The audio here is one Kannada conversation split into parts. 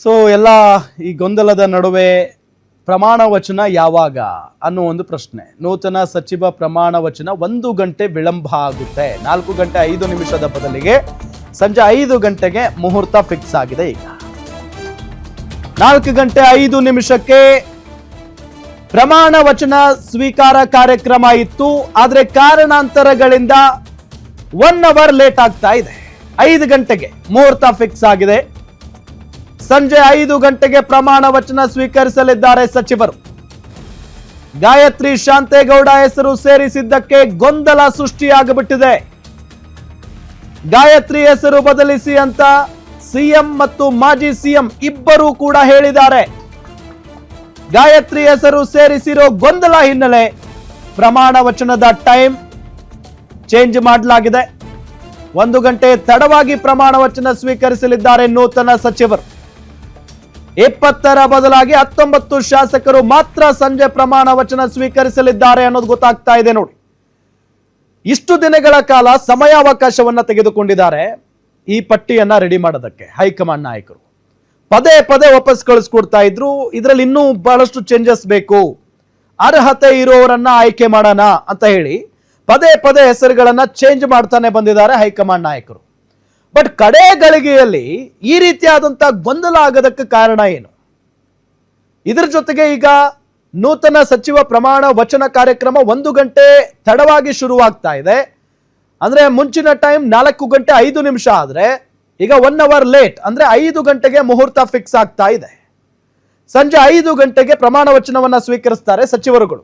ಸೊ ಎಲ್ಲ ಈ ಗೊಂದಲದ ನಡುವೆ ಪ್ರಮಾಣ ವಚನ ಯಾವಾಗ ಅನ್ನೋ ಒಂದು ಪ್ರಶ್ನೆ. ನೂತನ ಸಚಿವ ಪ್ರಮಾಣ ವಚನ 1 ಗಂಟೆ ವಿಳಂಬ ಆಗುತ್ತೆ. 4 ಗಂಟೆ 5 ನಿಮಿಷದ ಬದಲಿಗೆ ಸಂಜೆ 5 ಗಂಟೆಗೆ ಮುಹೂರ್ತ ಫಿಕ್ಸ್ ಆಗಿದೆ. ಈಗ 4 ಗಂಟೆ 5 ನಿಮಿಷಕ್ಕೆ ಪ್ರಮಾಣ ವಚನ ಸ್ವೀಕಾರ ಕಾರ್ಯಕ್ರಮ ಇತ್ತು. ಆದ್ರೆ ಕಾರಣಾಂತರಗಳಿಂದ 1 ಅವರ್ ಲೇಟ್ ಆಗ್ತಾ ಇದೆ. 5 ಗಂಟೆಗೆ ಮುಹೂರ್ತ ಫಿಕ್ಸ್ ಆಗಿದೆ. ಸಂಜೆ 5 ಗಂಟೆಗೆ ಪ್ರಮಾಣ ವಚನ ಸ್ವೀಕರಿಸಲಿದ್ದಾರೆ ಸಚಿವರು. ಗಾಯತ್ರಿ ಶಾಂತೇಗೌಡ ಹೆಸರು ಸೇರಿಸಿದ್ದಕ್ಕೆ ಗೊಂದಲ ಸೃಷ್ಟಿಯಾಗಿಬಿಟ್ಟಿದೆ. ಗಾಯತ್ರಿ ಹೆಸರು ಬದಲಿಸಿ ಅಂತ ಸಿಎಂ ಮತ್ತು ಮಾಜಿ ಸಿಎಂ ಇಬ್ಬರೂ ಕೂಡ ಹೇಳಿದ್ದಾರೆ. ಗಾಯತ್ರಿ ಹೆಸರು ಸೇರಿಸಿರೋ ಗೊಂದಲ ಹಿನ್ನೆಲೆ ಪ್ರಮಾಣ ವಚನದ ಟೈಮ್ ಚೇಂಜ್ ಮಾಡಲಾಗಿದೆ. 1 ಗಂಟೆ ತಡವಾಗಿ ಪ್ರಮಾಣ ವಚನ ಸ್ವೀಕರಿಸಲಿದ್ದಾರೆ ನೂತನ ಸಚಿವರು. 20ರ ಬದಲಾಗಿ 19 ಶಾಸಕರು ಮಾತ್ರ ಸಂಜೆ ಪ್ರಮಾಣ ವಚನ ಸ್ವೀಕರಿಸಲಿದ್ದಾರೆ ಅನ್ನೋದು ಗೊತ್ತಾಗ್ತಾ ಇದೆ. ನೋಡಿ, ಇಷ್ಟು ದಿನಗಳ ಕಾಲ ಸಮಯಾವಕಾಶವನ್ನ ತೆಗೆದುಕೊಂಡಿದ್ದಾರೆ ಈ ಪಟ್ಟಿಯನ್ನ ರೆಡಿ ಮಾಡೋದಕ್ಕೆ. ಹೈಕಮಾಂಡ್ ನಾಯಕರು ಪದೇ ಪದೇ ವಾಪಸ್ ಕಳಿಸ್ಕೊಡ್ತಾ ಇದ್ರು. ಇದರಲ್ಲಿ ಇನ್ನೂ ಬಹಳಷ್ಟು ಚೇಂಜಸ್ ಬೇಕು, ಅರ್ಹತೆ ಇರೋರನ್ನ ಆಯ್ಕೆ ಮಾಡೋಣ ಅಂತ ಹೇಳಿ ಪದೇ ಪದೇ ಹೆಸರುಗಳನ್ನ ಚೇಂಜ್ ಮಾಡ್ತಾನೆ ಬಂದಿದ್ದಾರೆ ಹೈಕಮಾಂಡ್ ನಾಯಕರು. ಬಟ್ ಕಡೆ ಗಳಿಗೆಯಲ್ಲಿ ಈ ರೀತಿಯಾದಂತ ಗೊಂದಲ ಆಗೋದಕ್ಕೆ ಕಾರಣ ಏನು? ಇದರ ಜೊತೆಗೆ ಈಗ ನೂತನ ಸಚಿವ ಪ್ರಮಾಣ ವಚನ ಕಾರ್ಯಕ್ರಮ 1 ಗಂಟೆ ತಡವಾಗಿ ಶುರುವಾಗ್ತಾ ಇದೆ. ಅಂದ್ರೆ ಮುಂಚಿನ ಟೈಮ್ 4 ಗಂಟೆ 5 ನಿಮಿಷ ಆದ್ರೆ ಈಗ 1 ಅವರ್ ಲೇಟ್, ಅಂದ್ರೆ 5 ಗಂಟೆಗೆ ಮುಹೂರ್ತ ಫಿಕ್ಸ್ ಆಗ್ತಾ ಇದೆ. ಸಂಜೆ 5 ಗಂಟೆಗೆ ಪ್ರಮಾಣ ವಚನವನ್ನ ಸ್ವೀಕರಿಸ್ತಾರೆ ಸಚಿವರುಗಳು.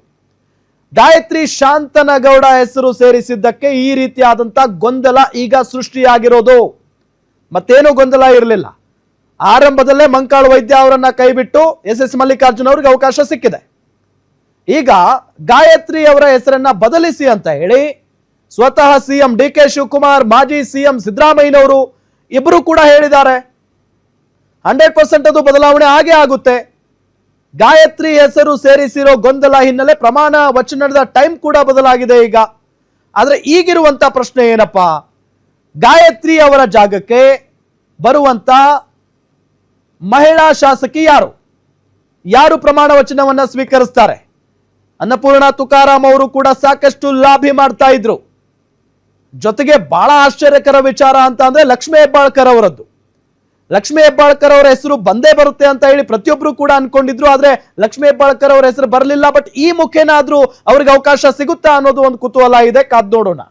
ಗಾಯತ್ರಿ ಶಾಂತನಗೌಡ ಹೆಸರು ಸೇರಿಸಿದ್ದಕ್ಕೆ ಈ ರೀತಿಯಾದಂತ ಗೊಂದಲ ಈಗ ಸೃಷ್ಟಿಯಾಗಿರೋದು. ಮತ್ತೇನೂ ಗೊಂದಲ ಇರಲಿಲ್ಲ. ಆರಂಭದಲ್ಲೇ ಮಂಕಾಳು ವೈದ್ಯ ಅವರನ್ನ ಕೈಬಿಟ್ಟು ಎಸ್ ಮಲ್ಲಿಕಾರ್ಜುನ್ ಅವರಿಗೆ ಅವಕಾಶ ಸಿಕ್ಕಿದೆ. ಈಗ ಗಾಯತ್ರಿ ಅವರ ಹೆಸರನ್ನ ಬದಲಿಸಿ ಅಂತ ಹೇಳಿ ಸ್ವತಃ ಸಿಎಂ ಡಿ ಕೆ ಶಿವಕುಮಾರ್, ಮಾಜಿ ಸಿಎಂ ಸಿದ್ದರಾಮಯ್ಯನವರು ಇಬ್ಬರು ಕೂಡ ಹೇಳಿದ್ದಾರೆ. 100% ಅದು ಬದಲಾವಣೆ ಆಗೇ ಆಗುತ್ತೆ. ಗಾಯತ್ರಿ ಹೆಸರು ಸೇರಿಸಿರೋ ಗೊಂದಲ ಹಿನ್ನೆಲೆ ಪ್ರಮಾಣ ವಚನದ ಟೈಮ್ ಕೂಡ ಬದಲಾಗಿದೆ ಈಗ. ಆದ್ರೆ ಈಗಿರುವಂತ ಪ್ರಶ್ನೆ ಏನಪ್ಪಾ, ಗಾಯತ್ರಿ ಅವರ ಜಾಗಕ್ಕೆ ಬರುವಂತ ಮಹಿಳಾ ಶಾಸಕಿ ಯಾರು ಪ್ರಮಾಣ ವಚನವನ್ನ ಸ್ವೀಕರಿಸ್ತಾರೆ? ಅನ್ನಪೂರ್ಣ ತುಕಾರಾಮ್ ಅವರು ಕೂಡ ಸಾಕಷ್ಟು ಲಾಭಿ ಮಾಡ್ತಾ ಇದ್ರು. ಜೊತೆಗೆ ಬಹಳ ಆಶ್ಚರ್ಯಕರ ವಿಚಾರ ಅಂತ ಅಂದ್ರೆ ಲಕ್ಷ್ಮೀ ಹೆಬ್ಬಾಳ್ಕರ್ ಅವರದ್ದು. ಲಕ್ಷ್ಮೀ ಹೆಬ್ಬಾಳ್ಕರ್ ಅವರ ಹೆಸರು ಬಂದೇ ಬರುತ್ತೆ ಅಂತ ಹೇಳಿ ಪ್ರತಿಯೊಬ್ರು ಕೂಡ ಅನ್ಕೊಂಡಿದ್ರು. ಆದ್ರೆ ಲಕ್ಷ್ಮೀ ಹೆಬ್ಬಾಳ್ಕರ್ ಅವರ ಹೆಸರು ಬರಲಿಲ್ಲ. ಬಟ್ ಈ ಮುಖೇನಾದ್ರೂ ಅವ್ರಿಗೆ ಅವಕಾಶ ಸಿಗುತ್ತಾ ಅನ್ನೋದು ಒಂದು ಕುತೂಹಲ ಇದೆ. ಕಾದ್ ನೋಡೋಣ.